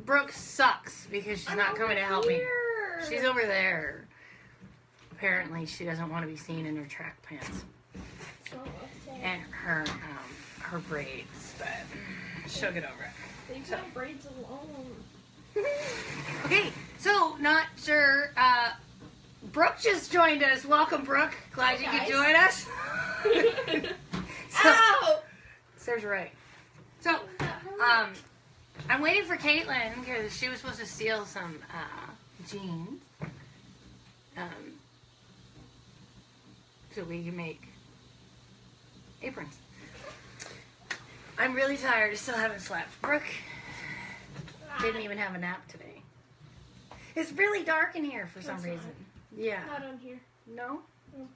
Brooke sucks because she's not coming to help me. She's over there. Apparently, she doesn't want to be seen in her track pants and her braids, but she'll get over it. Leave my braids alone. Okay, so not sure. Brooke just joined us. Welcome, Brooke. Glad you could join us. Ow! Serves you right. So, I'm waiting for Caitlin because she was supposed to steal some jeans. So we can make aprons. I'm really tired. I still haven't slept. Brooke didn't even have a nap today. It's really dark in here for some reason. Yeah. Not on here. No? No.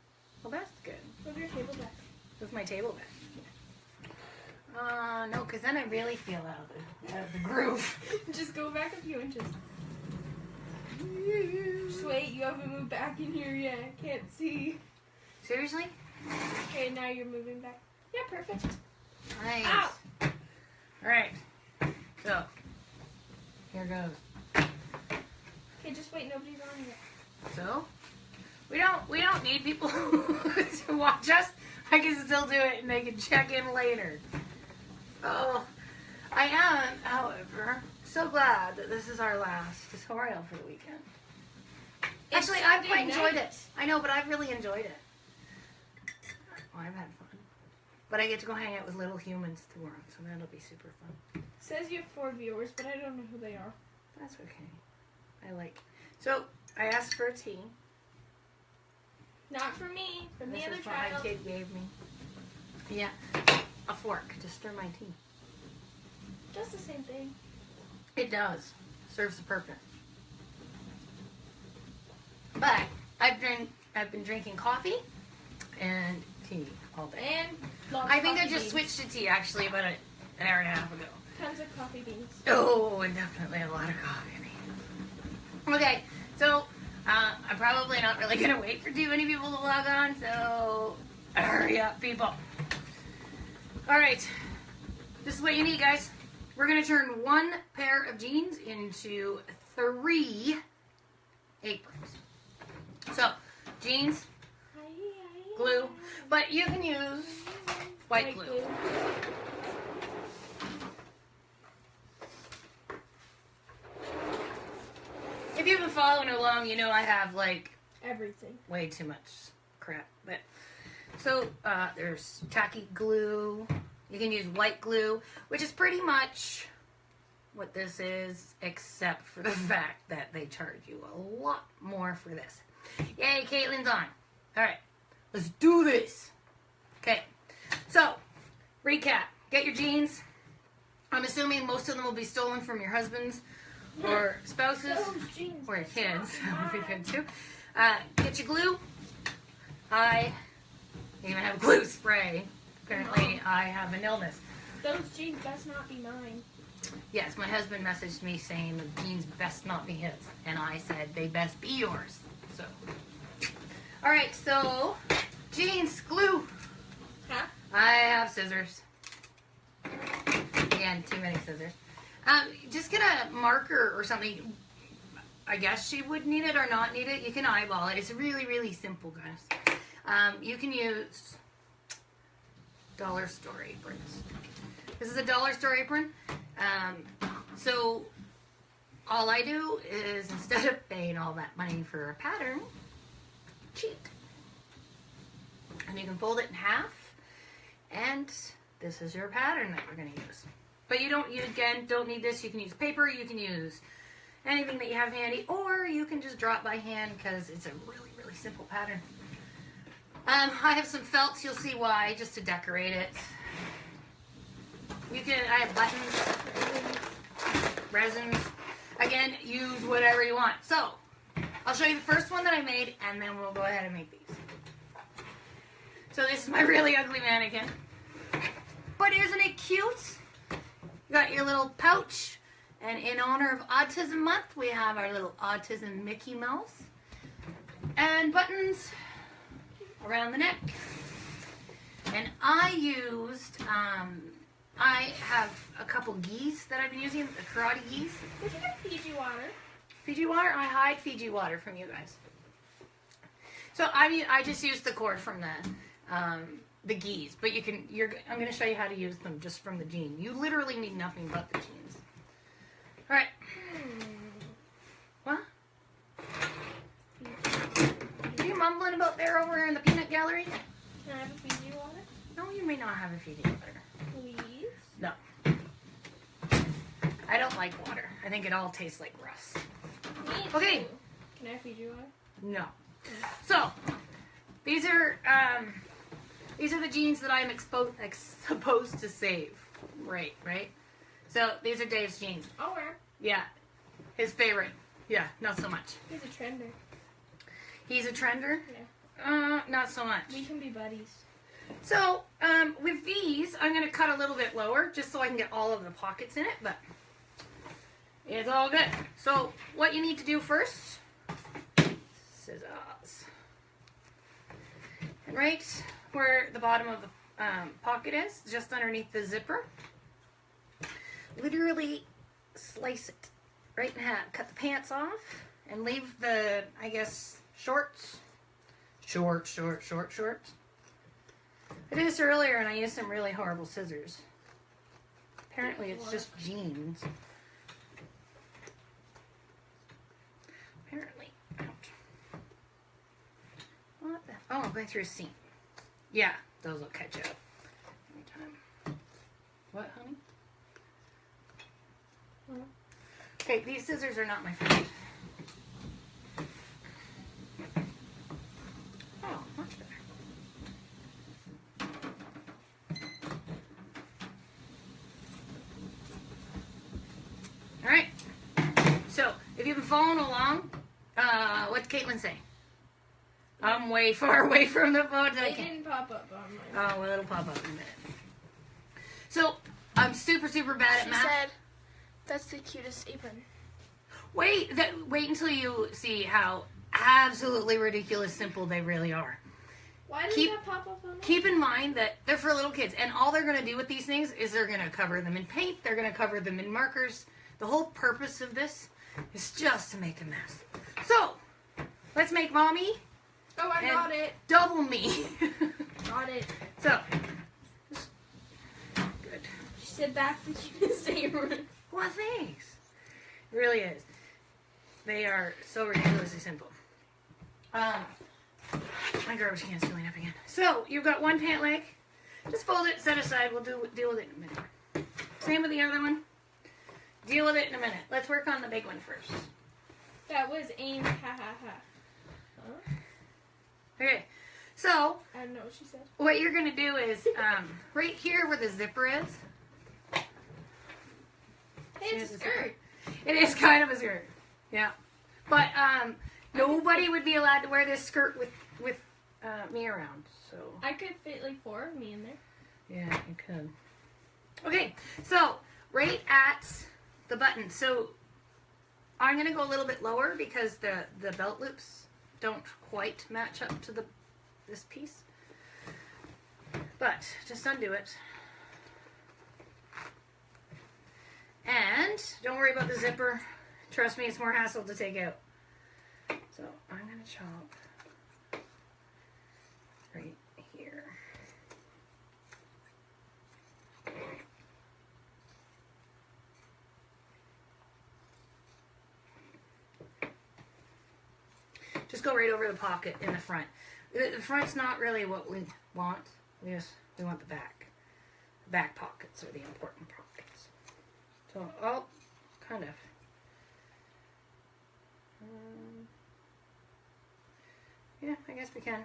Well, that's good. Where's your table back? Where's my table back? No, because then I really feel out of the groove. Just go back a few inches. Just wait, you haven't moved back in here yet. I can't see. Seriously? Okay, now you're moving back. Yeah, perfect. Nice. Ow! Alright. So, here goes. Okay, just wait, nobody's on yet. So, we don't need people to watch us. I can still do it and they can check in later. Oh, I am, however, so glad that this is our last tutorial for the weekend. Actually, I've quite enjoyed it. I know, but I've really enjoyed it. Well, I've had fun. But I get to go hang out with little humans tomorrow, so that'll be super fun. It says you have 4 viewers, but I don't know who they are. That's okay. I like. So, I asked for a tea. Not for me, from the other This is what child. my kid gave me. Yeah, a fork to stir my tea. Just the same thing. It does. Serves the purpose. But I've been drinking coffee and tea all day. And lots I of think I coffee just beans. switched to tea actually about an hour and a half ago. Tons of coffee beans. Oh, and definitely a lot of coffee. Okay, so I'm probably not really going to wait for too many people to log on, so hurry up, people. All right, this is what you need, guys. We're going to turn 1 pair of jeans into 3 aprons. So, jeans, glue, but you can use white glue. If you've been following along, you know I have like Everything. way too much crap. But so there's tacky glue. You can use white glue, which is pretty much what this is, except for the fact that they charge you a lot more for this. Yay, Caitlin's on. All right, let's do this. Okay, so recap. Get your jeans. I'm assuming most of them will be stolen from your husbands or spouses or your kids. That would be good too. Get your glue. I even have glue spray. Apparently, I have an illness. Those jeans best not be mine. Yes, my husband messaged me saying the jeans best not be his, and I said they best be yours. So, all right. So, jeans, glue. Huh? I have scissors. Again, too many scissors. Just get a marker or something. I guess she would need it or not need it. You can eyeball it. It's really, really simple, guys. You can use dollar store aprons. This is a dollar store apron. So all I do is instead of paying all that money for a pattern, cheat. And you can fold it in half. And this is your pattern that we're going to use. But you again, don't need this. You can use paper. You can use anything that you have handy. Or you can just draw it by hand because it's a really, really simple pattern. I have some felts. You'll see why, just to decorate it. I have buttons, resins. Again, use whatever you want. So, I'll show you the first one that I made, and then we'll go ahead and make these. So this is my really ugly mannequin. But isn't it cute? You got your little pouch. And in honor of Autism Month, we have our little Autism Mickey Mouse. And buttons around the neck. And I used I have a couple geese that I've been using, the karate geese. Did you get Fiji water? Fiji water? I hide Fiji water from you guys. So I just used the cord from the geese, but I'm going to show you how to use them just from the gene. You literally need nothing but the genes. All right. What? Are you mumbling about there over in the peanut gallery? Can I have a Fiji water? No, you may not have a Fiji water. Please? No. I don't like water. I think it all tastes like rust. Me Okay. too. Can I have Fiji water? No. So, these are the genes that I'm supposed to save. Right. So, these are Dave's genes. I'll wear 'em. Yeah. His favorite. Yeah, not so much. He's a trender. He's a trender? Yeah. Not so much. We can be buddies. So, with these, I'm going to cut a little bit lower just so I can get all of the pockets in it, but it's all good. So, what you need to do first, scissors. And right where the bottom of the pocket is, just underneath the zipper, literally slice it right in half. Cut the pants off and leave the, I guess, shorts. Shorts. I did this earlier and I used some really horrible scissors. Apparently it's just jeans. Apparently. Ouch. What the? Oh, I'm going through a seam. Yeah, those will catch up. Every time. What, honey? Okay, these scissors are not my favorite. Oh, much better. All right. So, if you've been following along, what's Caitlin say? I'm way far away from the phone. It didn't pop up on mine. Oh, well, it'll pop up in a minute. So, I'm super bad at She math. said, "That's the cutest apron." Wait until you see how absolutely ridiculous simple they really are. Why did that pop up on mine? Keep in mind that they're for little kids, and all they're going to do with these things is they're going to cover them in paint, they're going to cover them in markers. The whole purpose of this is just to make a mess. So, let's make mommy Oh, I got it. double me. Got it. So, good. She said that's the cutest apron. Well, thanks. It really is. They are so ridiculously simple. My garbage can's filling up again. So, you've got one pant leg. Just fold it, set aside. We'll deal with it in a minute. Same with the other one. Deal with it in a minute. Let's work on the big one first. That was aimed. Ha ha ha. Huh? Okay. So, I don't know what she said. what you're going to do is, right here where the zipper is. Hey, it's a skirt. It is kind of a skirt. Yeah. But, nobody would be allowed to wear this skirt with me around, so. I could fit like 4 of me in there. Yeah, you could. Okay, so right at the button. So I'm going to go a little bit lower because the belt loops don't quite match up to this piece. But just undo it. And don't worry about the zipper. Trust me, it's more hassle to take out. So I'm going to chop right here. Just go right over the pocket in the front. The front's not really what we want. We want the back. The back pockets are the important pockets. So I'll kind of. Yeah, I guess we can.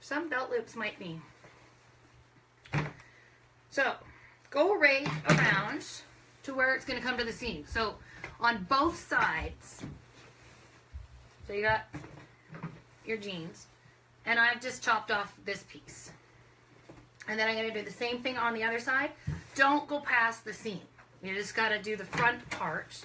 Some belt loops might be. So go right around to where it's going to come to the seam. So on both sides. So you got your jeans, and I've just chopped off this piece. And then I'm going to do the same thing on the other side. Don't go past the seam. You just got to do the front part.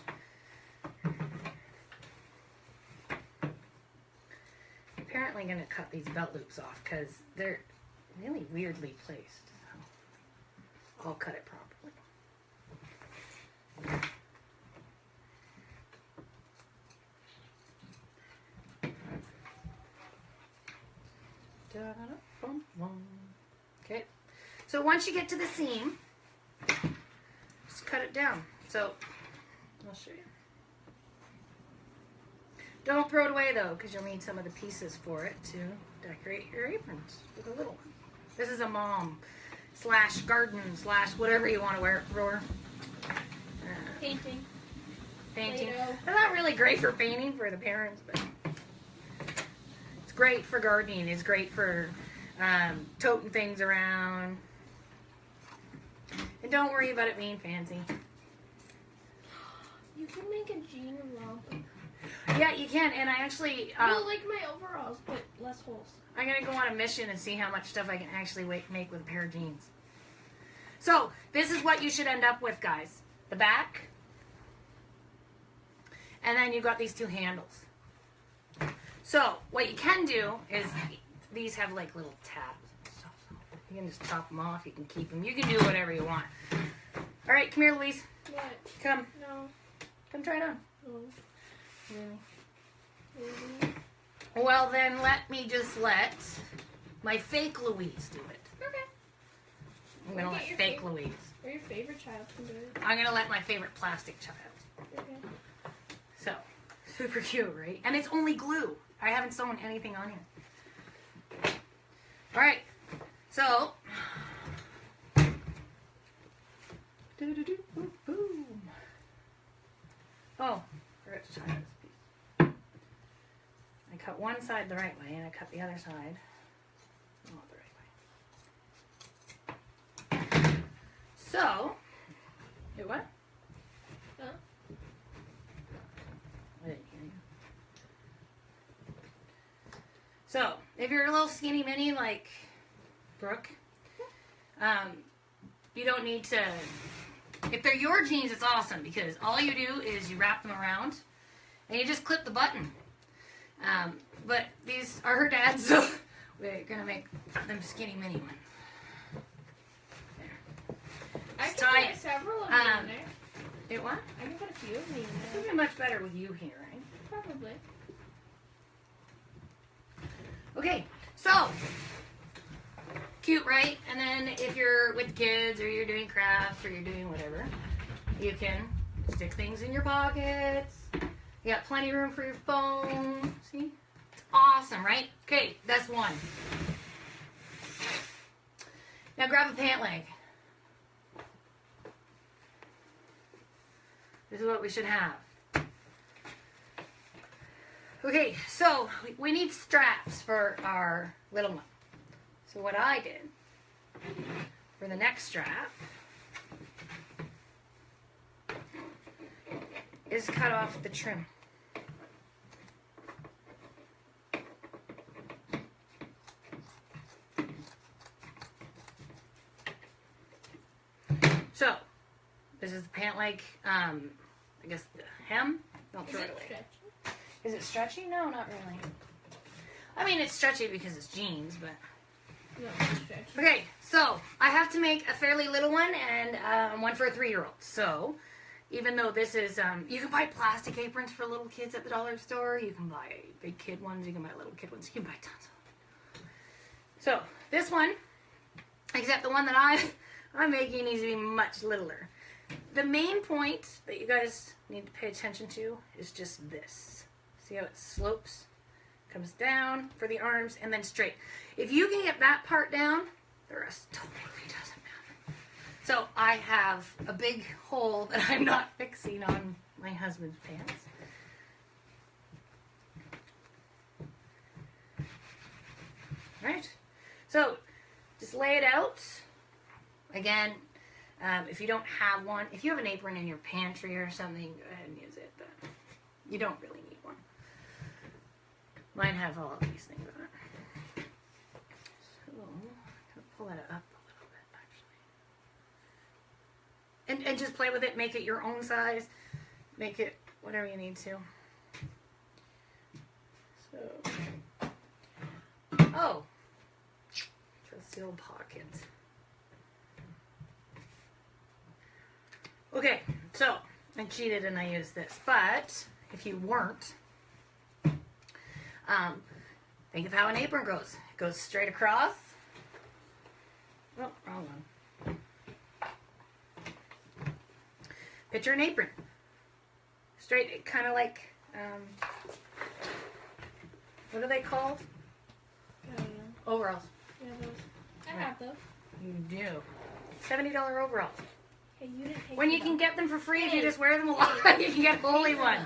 Apparently going to cut these belt loops off because they're really weirdly placed. So I'll cut it properly. Okay, so once you get to the seam, just cut it down. So I'll show you. Don't throw it away though, because you'll need some of the pieces for it to decorate your aprons with a little one. This is a mom / garden / whatever you want to wear it for. Painting. Painting. Play-Doh. They're not really great for painting for the parents, but it's great for gardening. It's great for toting things around. And don't worry about it being fancy. You can make a jean lump. Yeah, you can. And I actually, Like my overalls, but less holes. I'm going to go on a mission and see how much stuff I can actually make with a pair of jeans. So, this is what you should end up with, guys. The back. And then you've got these 2 handles. So, what you can do is, these have like little tabs. So you can just chop them off. You can keep them. You can do whatever you want. All right, come here, Louise. What? Come. No. Come try it on. No. Really? Really? Well, then let me just let my fake Louise do it. Okay. I'm going to let your fake favorite- Louise. Or your favorite child can do it. I'm going to let my favorite plastic child. Okay. So, super cute, right? And it's only glue. I haven't sewn anything on here. All right. So, boom. Oh, forgot to tie this piece. I cut one side the right way, and I cut the other side not the right way. So, wait, what? Huh? I didn't hear you. So, if you're a little skinny mini like Brooke, you don't need to. If they're your jeans, it's awesome because all you do is you wrap them around and you just clip the button. But these are her dad's, so we're gonna make them skinny mini ones. There. I Just can tie put it. several of them in there. It what? I can put a few of them in It'll there. be much better with you here, right? Probably. Okay, so cute, right? And then if you're with kids or you're doing crafts or you're doing whatever, you can stick things in your pockets. You got plenty of room for your phone. See? It's awesome, right? Okay, that's one. Now grab a pant leg. This is what we should have. Okay, so we need straps for our little one. So what I did for the next strap is cut off the trim. So this is the pant leg, I guess the hem. Don't Is throw it it away. stretchy? Is it stretchy? No, not really. I mean, it's stretchy because it's jeans, but... No, it's stretchy. Okay, so I have to make a fairly little one and one for a 3-year-old. So, even though this is... you can buy plastic aprons for little kids at the dollar store. You can buy big kid ones. You can buy little kid ones. You can buy tons of them. So, this one, except the one that I'm making needs to be much littler. The main point that you guys need to pay attention to is just this. See how it slopes? Comes down for the arms and then straight. If you can get that part down, the rest totally doesn't matter. So I have a big hole that I'm not fixing on my husband's pants. Right? So just lay it out. Again, if you don't have one, if you have an apron in your pantry or something, go ahead and use it, but you don't really need one. Mine have all of these things on it. So, I'm going to pull that up a little bit, actually. And just play with it. Make it your own size. Make it whatever you need to. So, oh. Just the old pocket. Okay, so I cheated and I used this. But if you weren't, think of how an apron goes. It goes straight across. Oh, wrong one. Picture an apron. Straight, kind of like, what are they called? I don't know. Overalls. Yeah, those. I have those. You do. $70 overalls. Hey, you didn't take When you them can off. get them for free if you Hey. just wear them a lot, you can get a holy one.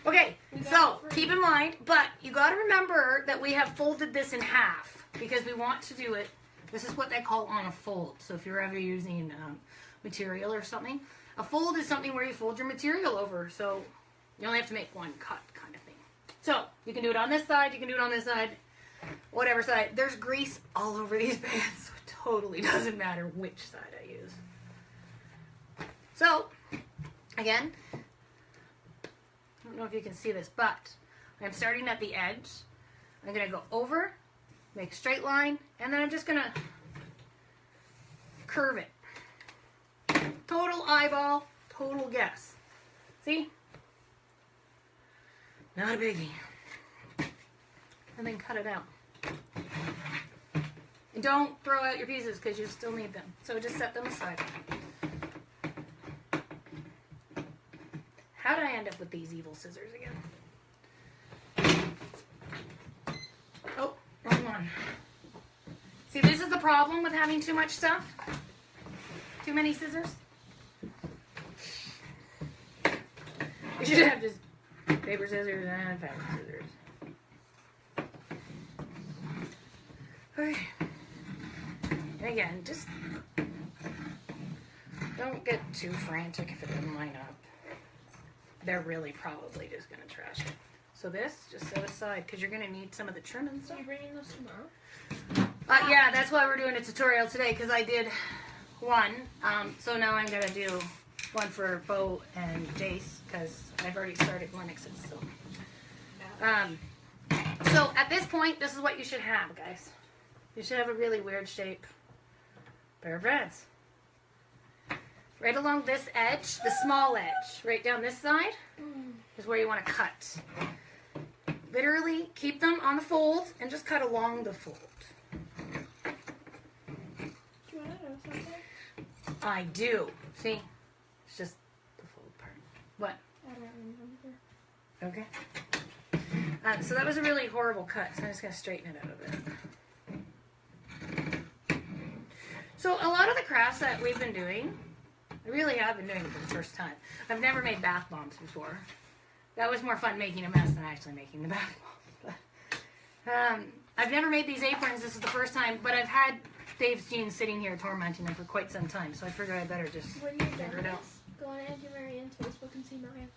Okay, We got so it free. keep in mind, but you got to remember that we have folded this in half because we want to do it. This is what they call on a fold. So if you're ever using material or something, a fold is something where you fold your material over. So you only have to make one cut kind of thing. So you can do it on this side, you can do it on this side, whatever side. There's grease all over these pants, so it totally doesn't matter which side I use. So, again, I don't know if you can see this, but I'm starting at the edge. I'm going to go over, make a straight line, and then I'm just going to curve it. Total eyeball, total guess. See? Not a biggie. And then cut it out. And don't throw out your pieces because you still need them. So just set them aside. How did I end up with these evil scissors again? Oh, wrong one. See, this is the problem with having too much stuff. Too many scissors. You should have just paper scissors and fabric scissors. Okay. And again, just don't get too frantic if it doesn't line up. They're really probably just going to trash it. So this, just set aside, because you're going to need some of the trim and So stuff. you're bringing those tomorrow? Yeah, that's why we're doing a tutorial today, because I did one. So now I'm going to do one for Bo and Jace, because I've already started Lennox's. So at this point, this is what you should have, guys. You should have a really weird shape pair of pants. Right along this edge, the small edge, right down this side, is where you want to cut. Literally keep them on the fold and just cut along the fold. Do you want to know something? I do. See? It's just the fold part. What? I don't remember. Okay. So that was a really horrible cut, so I'm just going to straighten it out a bit. So a lot of the crafts that we've been doing, I really have been doing it for the first time. I've never made bath bombs before. That was more fun making a mess than actually making the bath bombs. But, I've never made these aprons. This is the first time, but I've had Dave's jeans sitting here tormenting them for quite some time, so I figured I better just When you're figure done it with out. this, go on Aunt Marianne's Facebook and see Marianne.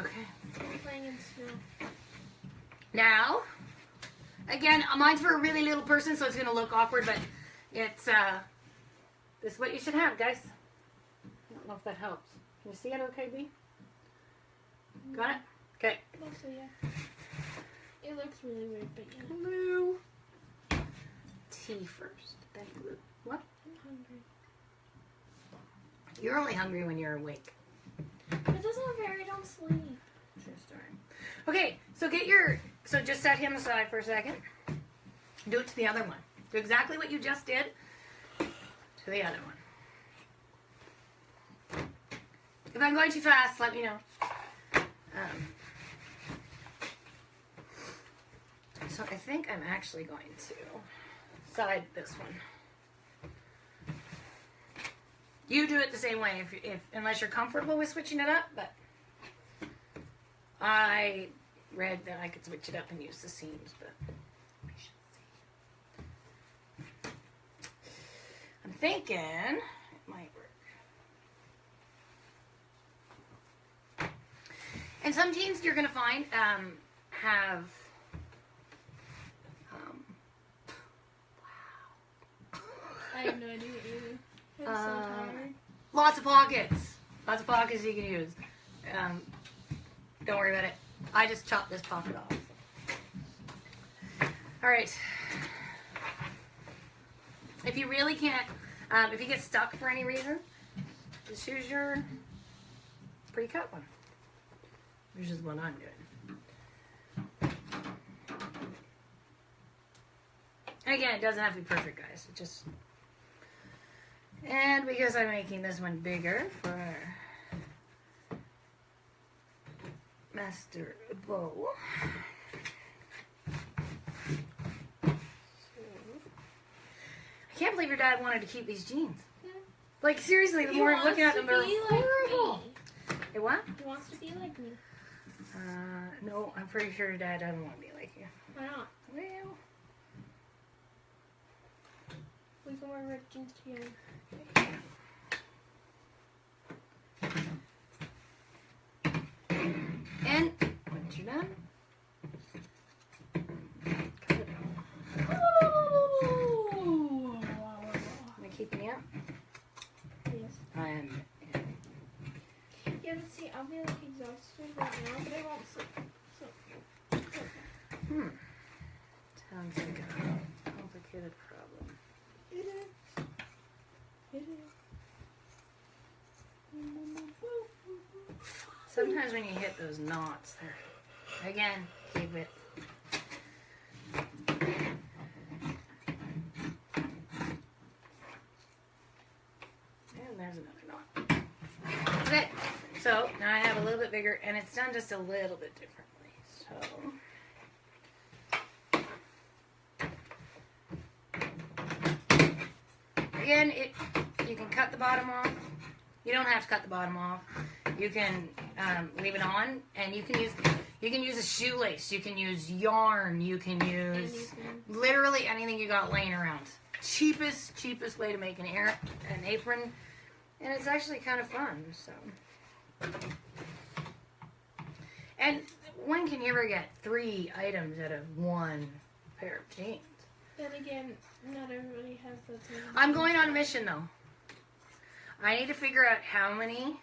Okay. I'm playing in snow. Now, again, mine's for a really little person, so it's going to look awkward, but it's, this is what you should have, guys. I don't know if that helps. Can you see it okay, B? Got it? Okay. Mostly, yeah. It looks really weird, but yeah. Blue. Tea first, then blue. What? I'm hungry. You're only hungry when you're awake. It doesn't vary, don't sleep. True story. Okay, so so just set him aside for a second. Do it to the other one. Do exactly what you just did to the other one. If I'm going too fast, let me know. So I think I'm actually going to side this one. You do it the same way, if unless you're comfortable with switching it up, but I read that I could switch it up and use the seams, but we should see. I'm thinking it might work. And some jeans you're gonna find have I have no idea what you do. I'm so tired. lots of pockets. Lots of pockets you can use. Don't worry about it. I just chopped this pocket off. All right. If you really can't, if you get stuck for any reason, just use your pre-cut one, which is what I'm doing. And again, it doesn't have to be perfect, guys. It just... And because I'm making this one bigger for our master bow. I can't believe your dad wanted to keep these jeans. Yeah. Like, seriously, the more I'm looking at them, they're horrible. Hey, what? He wants to be like me. No, I'm pretty sure your dad doesn't want to be like you. Why not? Well... We can wear red jeans together. And once you're done, cut it out. Am I keeping you up? Yes. I am. Yeah, but see, I'll be like exhausted right now, but I won't sleep. Sounds like a complicated problem. It is. It is. Sometimes when you hit those knots, they're, again, keep it. And there's another knot. Okay, so now I have a little bit bigger, and it's done just a little bit differently. So, again, you can cut the bottom off. You don't have to cut the bottom off. You can leave it on, and you can use a shoelace. You can use yarn. You can use literally anything you got laying around. Cheapest way to make an apron, and it's actually kind of fun. So, and when can you ever get 3 items out of 1 pair of jeans? Then again, not everybody has the same. I'm going on a mission though. I need to figure out how many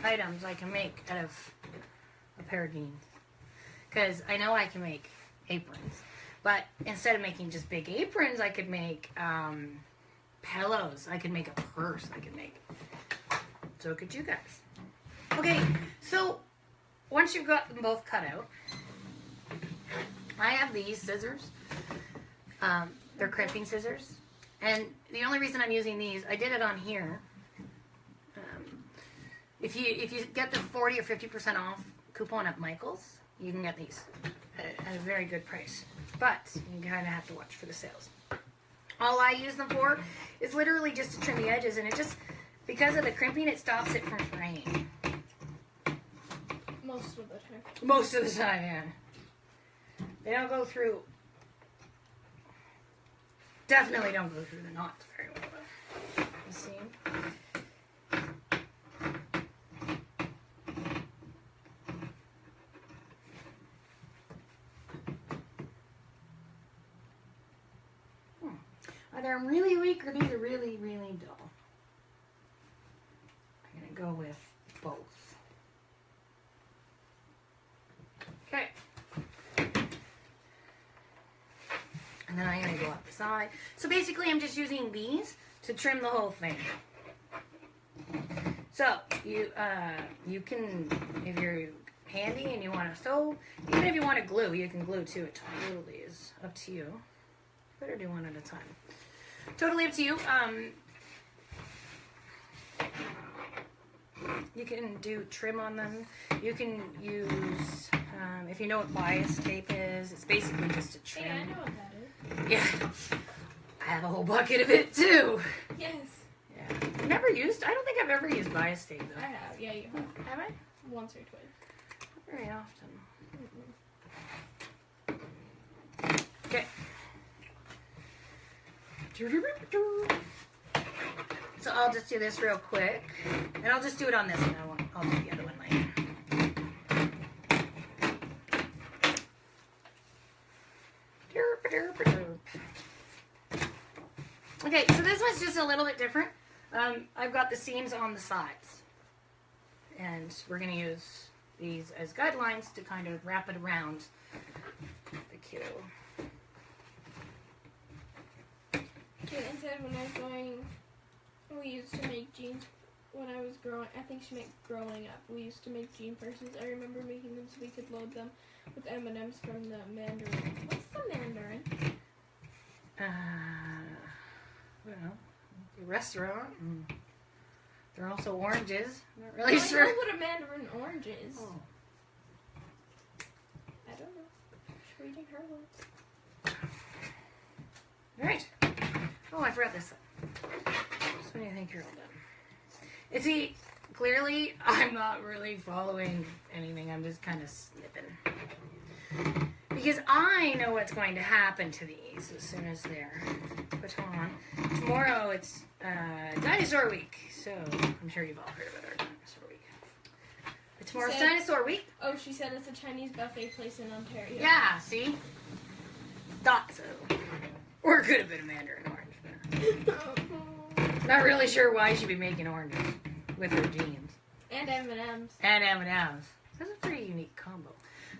items I can make out of a pair of jeans. Because I know I can make aprons. But instead of making just big aprons, I could make pillows. I could make a purse. I could make... So could you guys. Okay, so once you've got them both cut out, I have these scissors. They're crimping scissors. And the only reason I'm using these, I did it on here. If you get the 40 or 50% off coupon at Michael's, you can get these at a very good price. But you kind of have to watch for the sales. All I use them for is literally just to trim the edges, and it just, because of the crimping, it stops it from fraying. Most of the time. Most of the time, yeah. They don't go through. Definitely don't go through the knots very well, though. You see? Either I'm really weak or these are really, really dull. I'm going to go with both. Okay. And then I'm going to go up the side. So basically I'm just using these to trim the whole thing. So you can, if you're handy and you want to sew, even if you want to glue, you can glue too. It totally is up to you. Better do one at a time. Totally up to you. You can do trim on them. You can use, if you know what bias tape is, it's basically just a trim. Hey, I know what that is. Yeah. I have a whole bucket of it too. Yes. Yeah. I've never used, I don't think I've ever used bias tape though. I have. Yeah, you have. Have I? Once or twice. Not very often. Okay. So I'll just do this real quick. And I'll just do it on this one. I'll do the other one later. Okay, so this one's just a little bit different. I've got the seams on the sides. And we're going to use these as guidelines to kind of wrap it around the kiddo. Okay, instead when I was going, we used to make jeans when I was growing, I think she meant growing up. We used to make Jean purses. I remember making them so we could load them with M&Ms from the Mandarin. What's the Mandarin? Well, the restaurant. And they're also oranges. I'm not really I sure. know what a Mandarin orange is. Oh. I don't know. She's reading her words. All right. Oh, I forgot this. So when do you think you're all done? See, clearly, I'm not really following anything. I'm just kind of snipping. Because I know what's going to happen to these as soon as they're put on. Tomorrow, it's Dinosaur Week. So, I'm sure you've all heard about our Dinosaur Week. But tomorrow's Dinosaur Week. Oh, she said it's a Chinese buffet place in Ontario. Yeah, see? Thought so. Or it could have been a Mandarin orange. But not really sure why she'd be making oranges with her jeans. And M&Ms. And M&Ms. That's a pretty unique combo.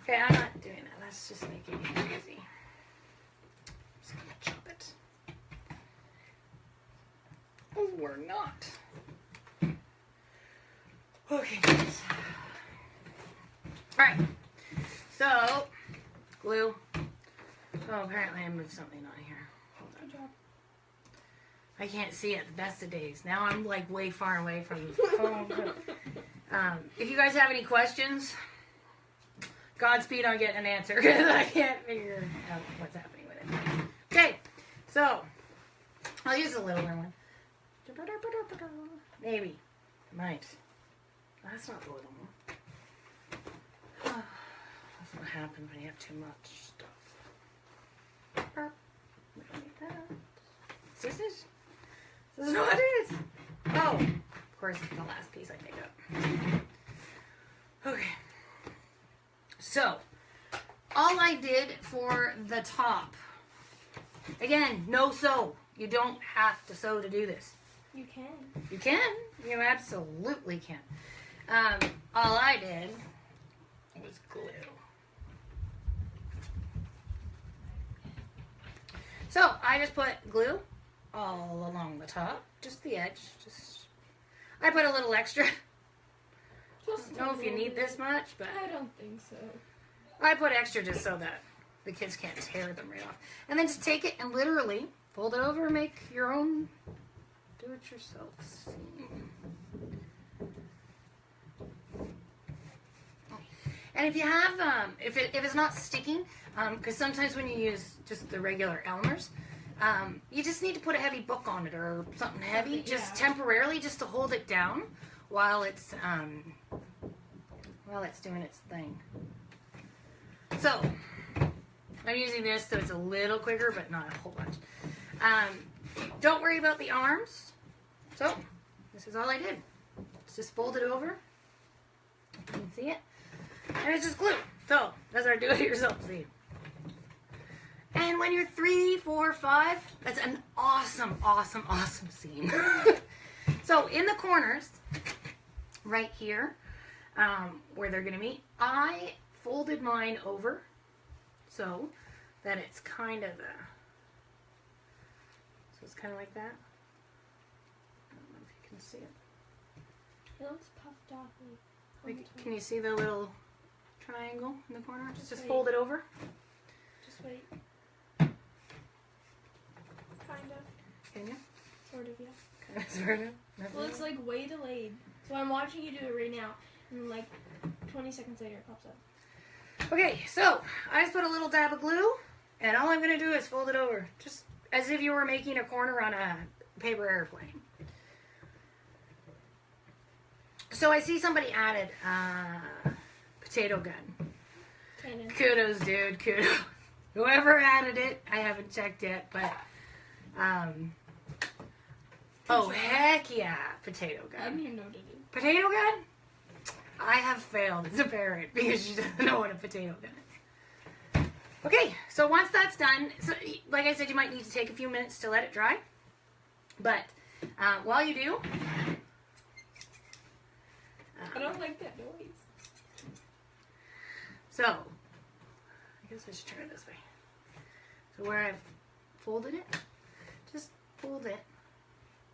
Okay, I'm not doing that. Let's just make it easy. I'm just gonna chop it. Oh, we're not. Okay, guys. Alright. So, glue. Oh, apparently I moved something on here. Hold on. Good job. I can't see it the best of days. Now I'm like way far away from the phone. If you guys have any questions, Godspeed on getting an answer because I can't figure out what's happening with it. Okay, so I'll use a littler one. Maybe. Might. That's not little. That's what happens when you have too much stuff. Scissors? This is what it is. Oh, of course, it's the last piece I pick up. Okay. So, all I did for the top, again, no sew. You don't have to sew to do this. You can. You can. You absolutely can. All I did was glue. So, I just put glue all along the top, just the edge. I put a little extra. I don't know if you need this much, but I don't think so. I put extra just so that the kids can't tear them right off. And then just take it and literally fold it over and make your own do-it-yourself seam. And if you have, if it's not sticking, because sometimes when you use just the regular Elmer's, you just need to put a heavy book on it or something heavy, just temporarily, just to hold it down while it's doing its thing. So I'm using this so it's a little quicker, but not a whole bunch. Don't worry about the arms. So this is all I did. It's just fold it over. You can see it. And it's just glue. So that's our do-it-yourself seam. And when you're 3, 4, 5, that's an awesome, awesome, awesome seam. So in the corners, right here, where they're going to meet, I folded mine over so that it's kind of it's kind of like that. I don't know if you can see it. It looks puffed off. Can you see the little triangle in the corner? Just wait. fold it over. Just wait. Kind of. Can you? Sort of, yeah. Kind of, sort of. Well, it's like way delayed. So I'm watching you do it right now. And like 20 seconds later it pops up. Okay, so I just put a little dab of glue, and all I'm going to do is fold it over, just as if you were making a corner on a paper airplane. So I see somebody added potato gun. Kind of. Kudos, dude, kudos. Whoever added it, I haven't checked yet, but oh, heck yeah, potato I gun. didn't even know what it is. Potato gun? I have failed as a parent because she doesn't know what a potato gun is. Okay, so once that's done, so like I said, you might need to take a few minutes to let it dry. But while you do, I don't like that noise. so I guess I should try it this way. So where I've folded it, just fold it,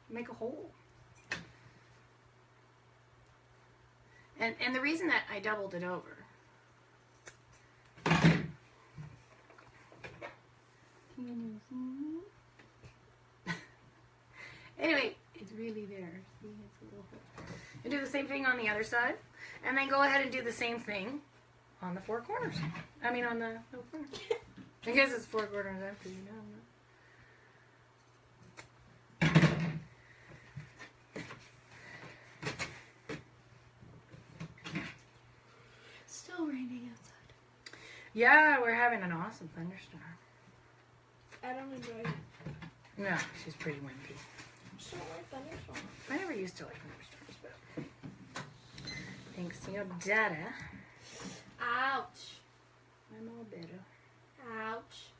make a hole. And the reason that I doubled it over. Anyway, it's really there. See, it's a little hole. And do the same thing on the other side. And then go ahead and do the same thing on the four corners. I mean on the no corners. I guess it's four corners after you know. Still raining outside. Yeah, we're having an awesome thunderstorm. I don't enjoy it. No, she's pretty windy. I just don't like thunderstorms. I never used to like thunderstorms, but thanks to your data, Ouch. I'm all better. Ouch.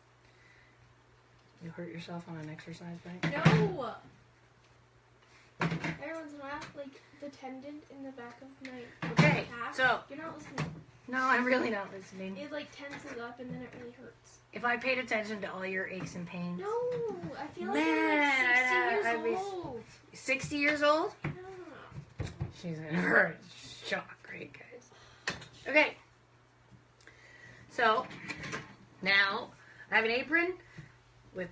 You hurt yourself on an exercise bike? No! Everyone's not like the tendon in the back of my Okay, calf. so You're not listening. no, I'm really not listening. It like tenses up and then it really hurts. If I paid attention to all your aches and pains. No! I feel like Man, you're I'd be like 60 years old. 60 years old? Yeah. She's in her shock, right, guys? Okay. So, now I have an apron with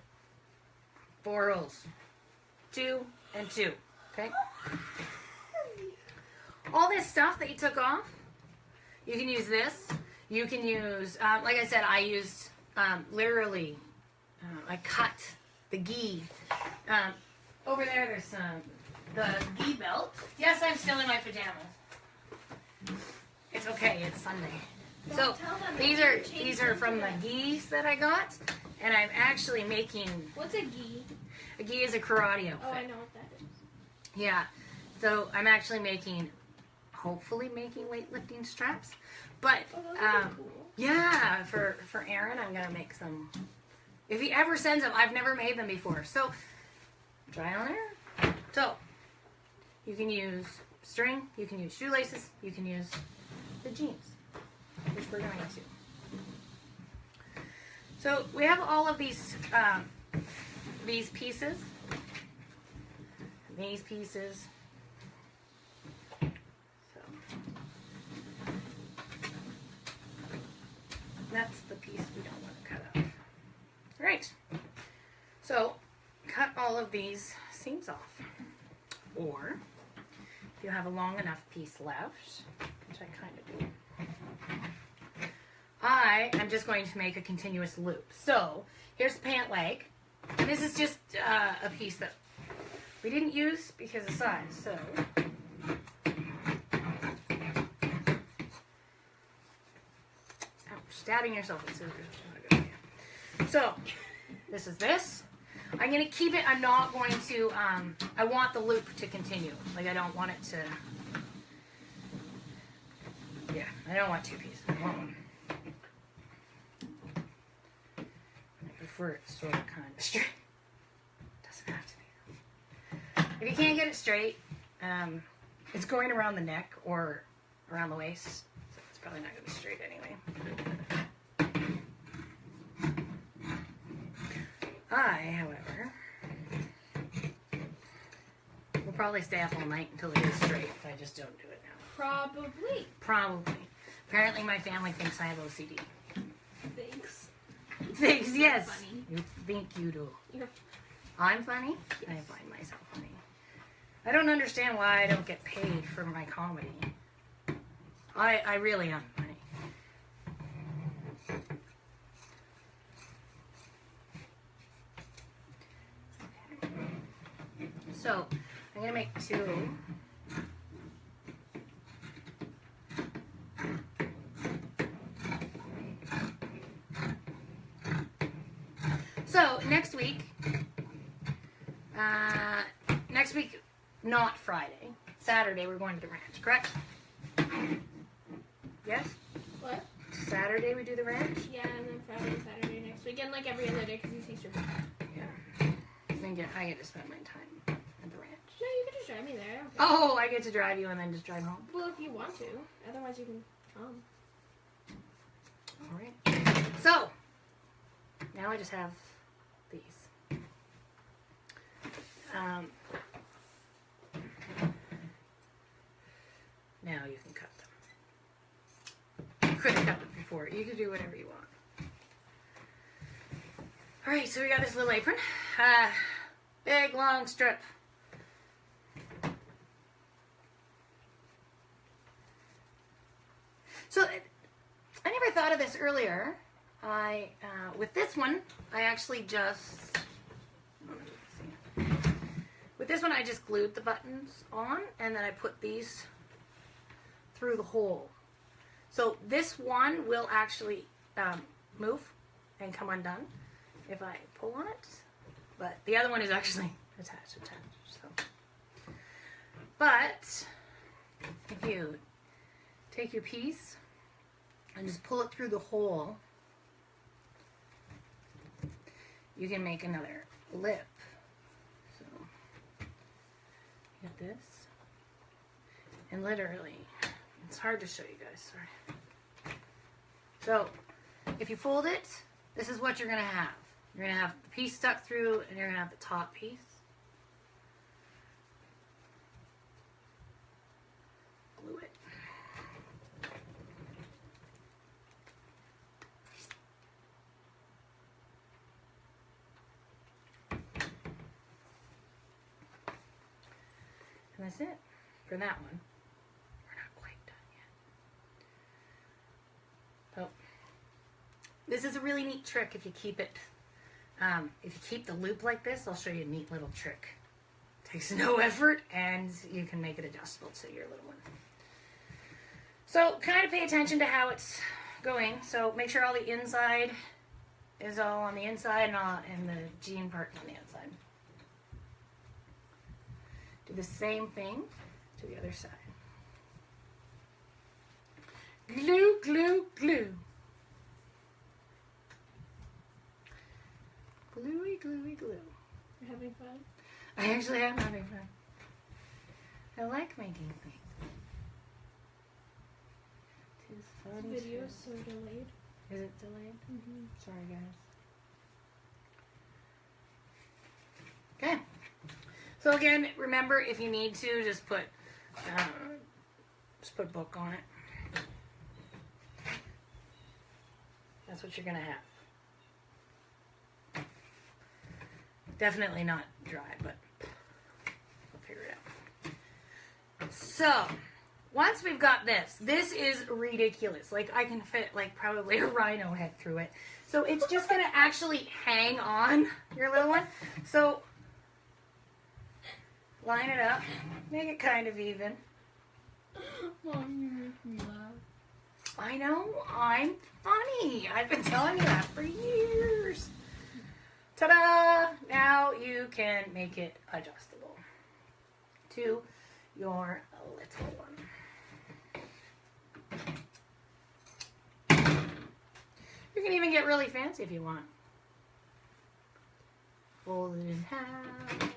4 holes. 2 and 2. Okay? All this stuff that you took off, you can use this. You can use, like I said, I used literally, I cut the gi. Over there, there's the gi belt. Yes, I'm still in my pajamas. It's okay, it's Sunday. So Don't tell them these that are you changed these are from the into gis that I got, and I'm actually making What's a gi? a gi is a karate outfit. Oh, I know what that is. Yeah, so I'm actually making, hopefully making weightlifting straps, but Oh, those are cool. yeah, for Aaron, I'm gonna make some. If he ever sends them, I've never made them before, so try on Aaron. So you can use string, you can use shoelaces, you can use the jeans, which we're going to. So we have all of these pieces, these pieces. So that's the piece we don't want to cut out. All right. So cut all of these seams off, or if you have a long enough piece left, which I kind of do, I am just going to make a continuous loop. So here's the pant leg. And this is just a piece that we didn't use because of size. So ouch, stabbing yourself with scissors is not a good idea. So this is this. I'm going to keep it. I'm not going to, I want the loop to continue. Like I don't want it to, yeah, I don't want 2 pieces. I want one. I prefer it sort of kind of straight. Doesn't have to be. If you can't get it straight, it's going around the neck or around the waist. So it's probably not going to be straight anyway. I, however, will probably stay up all night until it is straight if I just don't do it now. Probably. Probably. Apparently my family thinks I have OCD. Thanks. Thinks, yes. Funny. You think you do. You're I'm funny? I find myself funny. I don't understand why I don't get paid for my comedy. I really am funny. So, I'm going to make 2. So, next week, not Friday, Saturday, we're going to the ranch, correct? Yes? What? Saturday we do the ranch? Yeah, and then Friday and Saturday next weekend, like every other day, because it's Easter. Yeah. I get to spend my time at the ranch. No, you can just drive me there. I don't care. Oh, I get to drive you and then just drive home. Well, if you want to. Otherwise, you can come. All right. So, now I just have these. Now you can cut them. You could have cut them before. You could do whatever you want. Alright, so we got this little apron. Big, long strip. So, I never thought of this earlier. With this one, I actually just... With this one, I just glued the buttons on, and then I put these through the hole. So this one will actually move and come undone if I pull on it, but the other one is actually attached. So, but if you take your piece and just pull it through the hole, you can make another lip. So, you got this, and literally, it's hard to show you guys, sorry. So, if you fold it, this is what you're going to have. You're going to have the piece stuck through, and you're going to have the top piece. Glue it. And that's it for that one. We're not quite done yet. So, this is a really neat trick if you keep it, if you keep the loop like this. I'll show you a neat little trick. Takes no effort, and you can make it adjustable to your little one. So, kind of pay attention to how it's going. So, make sure all the inside is all on the inside and the jean part on the outside. Do the same thing to the other side. Glue, glue, glue. Gluey, gluey, glue. You're having fun? I actually am having fun. I like making things. Tis fun. This video is so delayed. Is it delayed? Mm-hmm. Sorry, guys. Okay. So again, remember, if you need to, just put book on it. That's what you're gonna have. Definitely not dry, but we'll figure it out. So, once we've got this is ridiculous. Like, I can fit, like, probably a rhino head through it. So, it's just going to actually hang on your little one. So, line it up. Make it kind of even. Mom, you make me laugh. I know, I'm funny. I've been telling you that for years. Ta-da! Now you can make it adjustable to your little one. You can even get really fancy if you want. Fold it in half.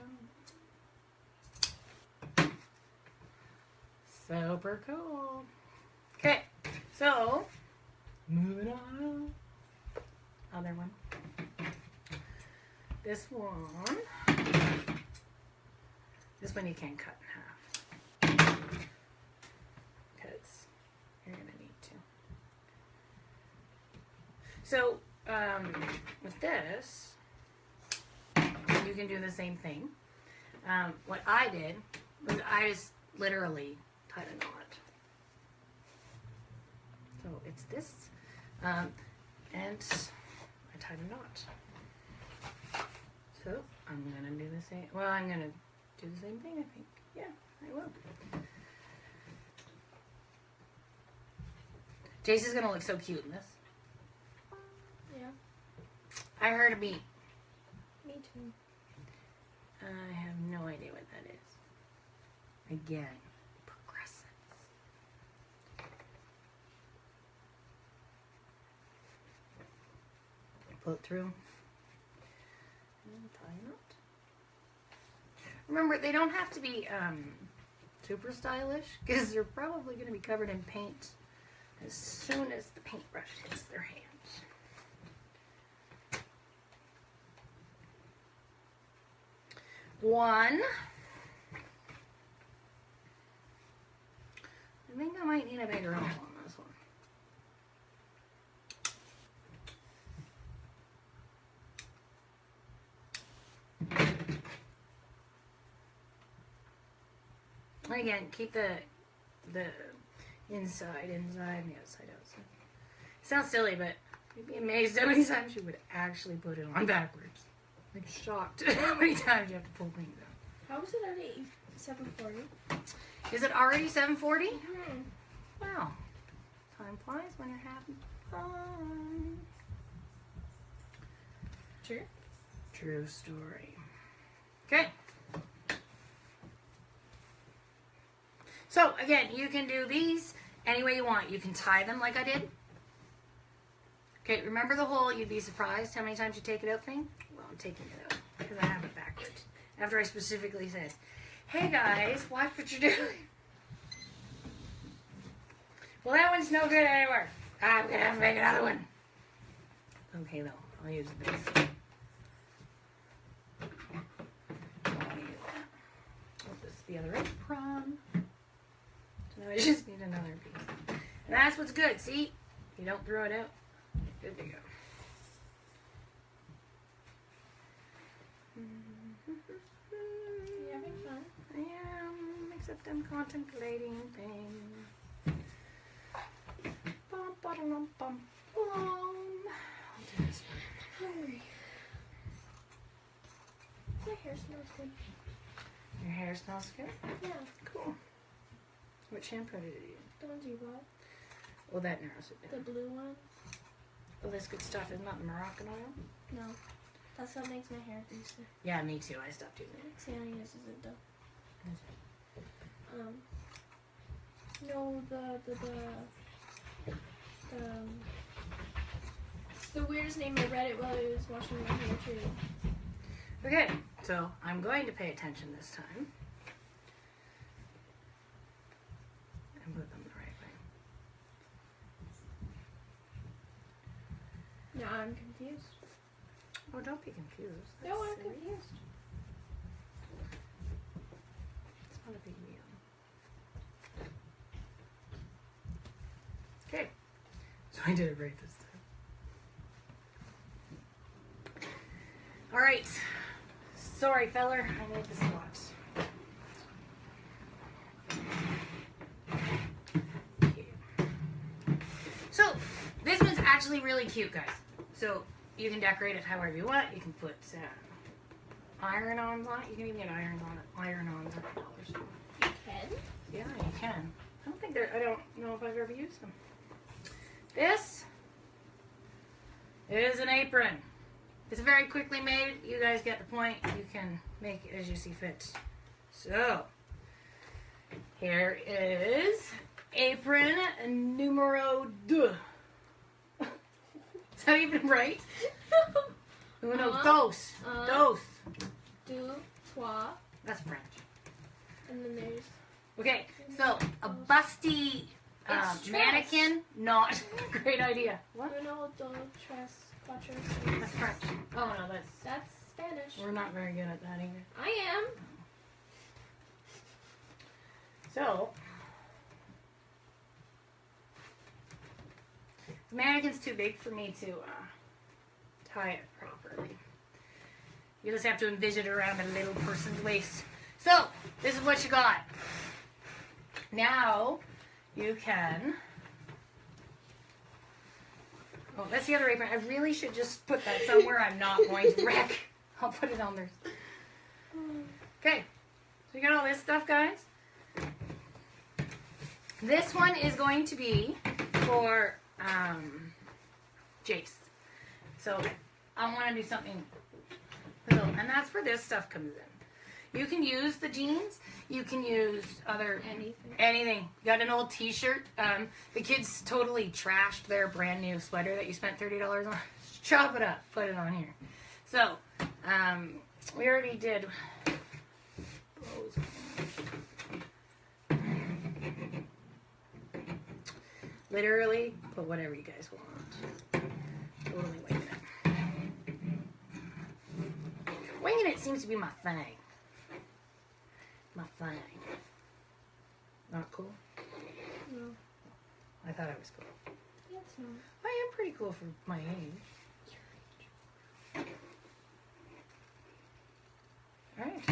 Super cool. Okay, so moving on. Other one. This one you can't cut in half because you're gonna need to. So with this, you can do the same thing. What I did was I just literally tied a knot. So it's this, and I tied a knot. So I'm gonna do the same. Well, I'm gonna do the same thing, I think. Yeah, I will. Jace is gonna look so cute in this. Yeah. I heard a beat. Me too. I have no idea what that is. Again, progressives. Pull it through. And tie a knot. Remember, they don't have to be super stylish because they're probably going to be covered in paint as soon as the paintbrush hits their hands. One. I think I might need a bigger hole on this one. Again, keep the inside and the outside outside. Sounds silly, but you'd be amazed how many times you would actually put it on backwards. Like shocked how many times you have to pull things out. How is it already 7:40? Is it already 7:40? Mm-hmm. Wow. Time flies when you're having fun. True. True story. Okay. So, again, you can do these any way you want. You can tie them like I did. Okay, remember the hole. You'd be surprised how many times you take it out thing? Well, I'm taking it out because I have it backwards. After I specifically said, hey guys, watch what you're doing. Well, that one's no good anymore. I'm going to have to make another one. Okay, though. I'll use this. This is the other apron. So now I just need another piece. And that's what's good. See? You don't throw it out. Good to go. You having fun? I am, except I'm contemplating things. Bum, ba-dum, bum, bum. I'll do this one. I'm hungry. My hair smells good. Your hair smells good? Yeah, Cool. What shampoo did you use? the ones you bought. Well, that narrows it The down. blue one? Well, this good stuff is not the Moroccan oil? No. That's what makes my hair greasy. Yeah, me too. I stopped using it. Santa uses it though. No, the weirdest name I read it while I was washing my hair too. Okay, so I'm going to pay attention this time. And put them the right way. Now I'm confused. Oh, don't be confused. No, That's I'm silly. confused. It's not a big deal. Okay, so I did it right this time. All right. Sorry, feller. I made the swatch. Okay. So, this one's actually really cute, guys. So, you can decorate it however you want. You can put iron-ons on it. You can even get iron-ons at the dollar store. You can? Yeah, you can. I don't know if I've ever used them. This is an apron. It's very quickly made. You guys get the point. You can make it as you see fit. So, here is apron numero 2. Is that even right? Uno, dos. Dos. Deux, trois. That's French. And then there's... Okay, so a busty It's mannequin, not a great idea. What? Uno, dos, tres, cuatro, That's seis. French. Oh no, That's Spanish. we're not very good at that either. I am. So, the mannequin's too big for me to tie it properly. You just have to envision it around a little person's waist. So, this is what you got. Now, you can... Oh, that's the other apron. I really should just put that somewhere I'm not going to wreck. I'll put it on there. Okay, so you got all this stuff, guys? This one is going to be for Jace. So I want to do something little, and that's where this stuff comes in. You can use the jeans. You can use anything. Got an old T-shirt. The kids totally trashed their brand new sweater that you spent $30 on. Chop it up. Put it on here. So we already did. Literally, put whatever you guys want. Totally winging it. Winging it seems to be my thing. My thing. Not cool? I thought I was cool. Yeah, it's not. I am pretty cool for my age. Alright.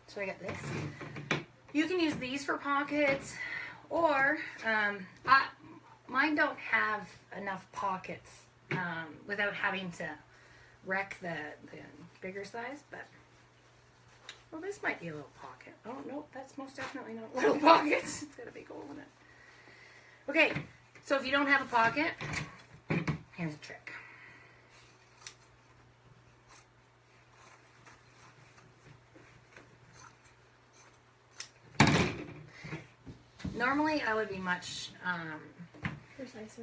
So I got this. You can use these for pockets, or mine don't have enough pockets without having to wreck the bigger size, but well, this might be a little pocket. Oh, no, that's most definitely not little pockets. It's got a big hole in it. Okay, so if you don't have a pocket, here's a trick. Normally, I would be much, Precise.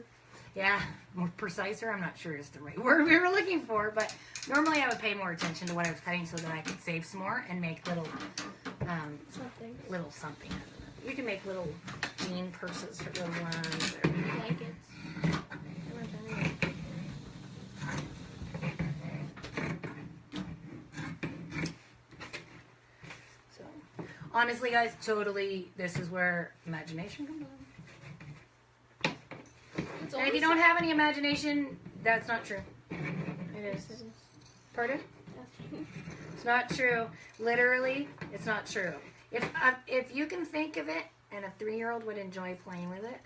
yeah, more precise. I'm not sure is the right word we were looking for, but normally I would pay more attention to what I was cutting so that I could save some more and make little, Something. little something out of it. You can make little jean purses for little ones. Or, Blankets. so, honestly, guys, totally, this is where imagination comes in. And if you don't have any imagination, that's not true. It is. Pardon? It's not true. Literally, it's not true. If you can think of it, and a 3-year-old would enjoy playing with it,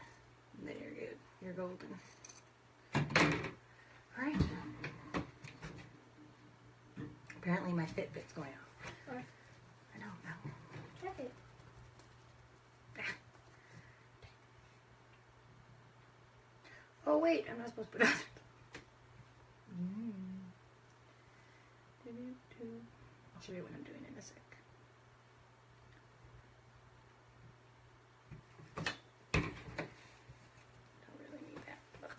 then you're good. You're golden. All right. Apparently, my Fitbit's going off. Why? I don't know. Check it. Oh wait, I'm not supposed to put it on. I'll show you what I'm doing in a sec. Don't really need that. Ugh.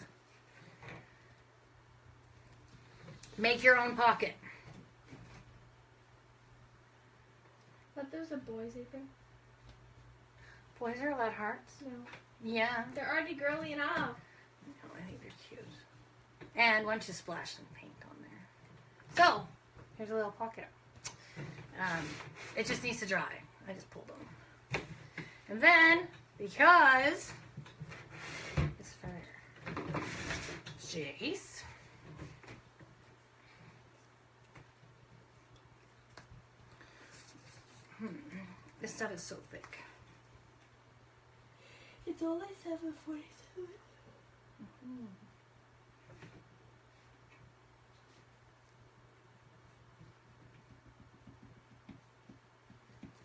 Make your own pocket. But there's a boy's apron. Boys are allowed hearts. No. Yeah. They're already girly enough. No, I think they're cute. And why don't you splash some paint on there? So, here's a little pocket. It just needs to dry. I just pulled them. And then, because it's for Jace, this stuff is so thick. It's only 7:47.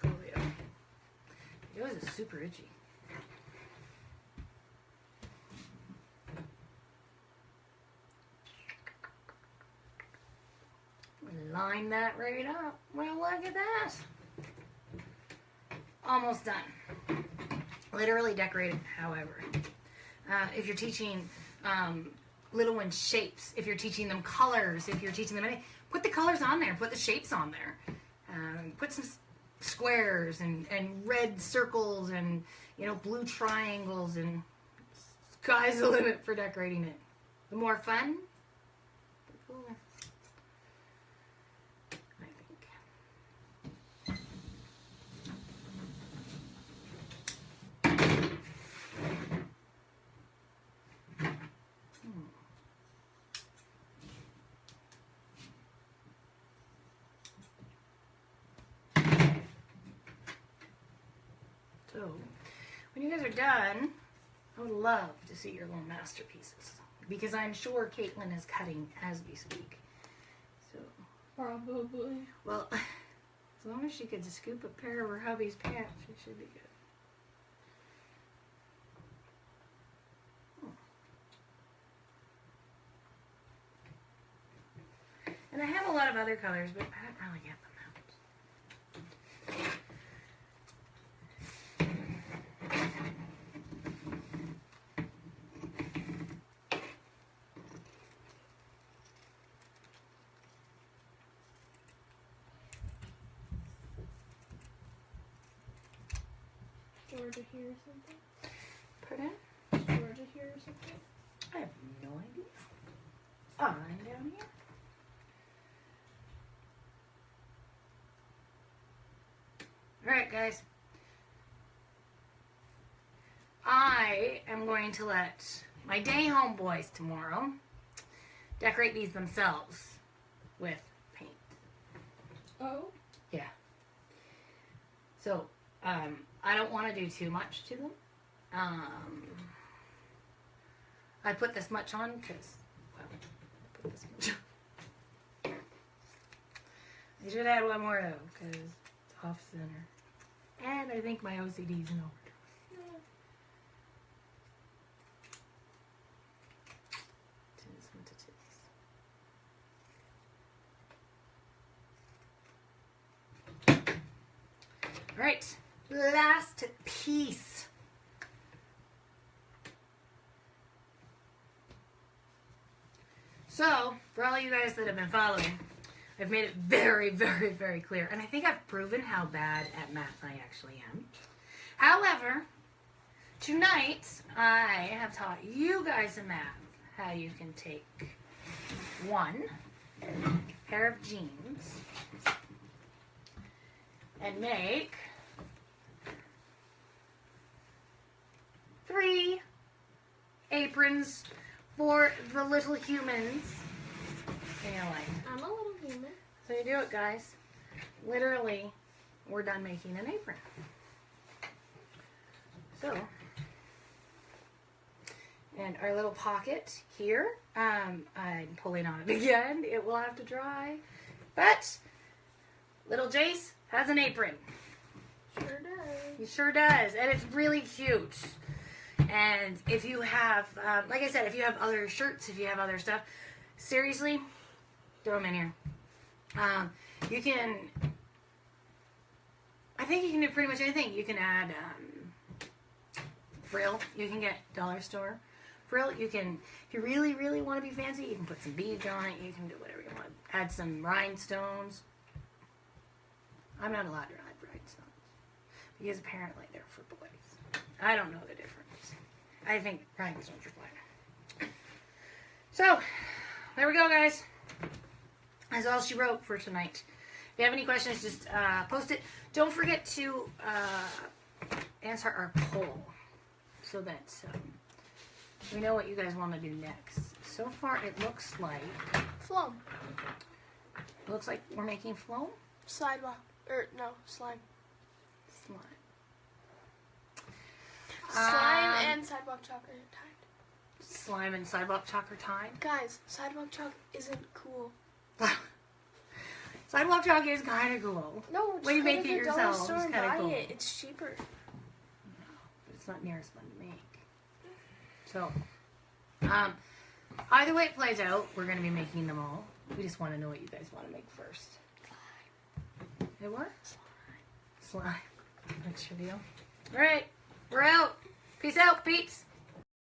Coolio. Yours is super itchy. Line that right up. Well, look at that. Almost done. Literally decorated, however. If you're teaching little ones shapes, if you're teaching them colors, if you're teaching them anything, put the colors on there, put the shapes on there. Put some squares and red circles and, blue triangles, and sky's the limit for decorating it. The more fun, the cooler. I think. So, when you guys are done, I would love to see your little masterpieces, because I'm sure Caitlin is cutting as we speak. So, Probably. well, as long as she could scoop a pair of her hubby's pants, she should be good. And I have a lot of other colors, but I don't really get them out. Georgia here or something? Pardon? Georgia here or something? I have no idea. Oh, I'm down here. Alright, guys. am going to let my day home boys tomorrow decorate these themselves with paint. Oh. Yeah. So, I don't want to do too much to them. I put this much on because, well, I put this much on. I should add one more though because it's off center. And I think my OCD is in overdrive. All right, last piece. So, for all you guys that have been following, I've made it very, very, very clear. And I think I've proven how bad at math I actually am. However, tonight I have taught you guys in math how you can take one pair of jeans and make 3 aprons for the little humans in your life. I'm a little human. So you do it, guys. Literally, we're done making an apron. So, and our little pocket here, I'm pulling on it again. It will have to dry. But, little Jace has an apron. Sure does. He sure does. And it's really cute. And if you have, like I said, if you have other shirts, if you have other stuff, seriously, throw them in here. You can, I think you can do pretty much anything. You can add frill. You can get dollar store frill. You can, if you really, really want to be fancy, you can put some beads on it. You can do whatever you want. Add some rhinestones. I'm not allowed to add rhinestones because apparently they're for boys. I don't know the difference. I think rhinestones are fine. So, there we go, guys. That's all she wrote for tonight. If you have any questions, just post it. Don't forget to answer our poll so that we know what you guys want to do next. So far, it looks like we're making floam. Slime. Slime and sidewalk chalk are tied. Slime and sidewalk chalk are tied. Guys, sidewalk chalk isn't cool. Sidewalk chalk is kind of cool. No, when you make it yourself, it's kind kind of cool. It's cheaper. No, but it's not near as fun to make. So, either way it plays out, we're going to be making them all. We just want to know what you guys want to make first. It what? Slime. That's your deal. All right, we're out. Peace out, peeps.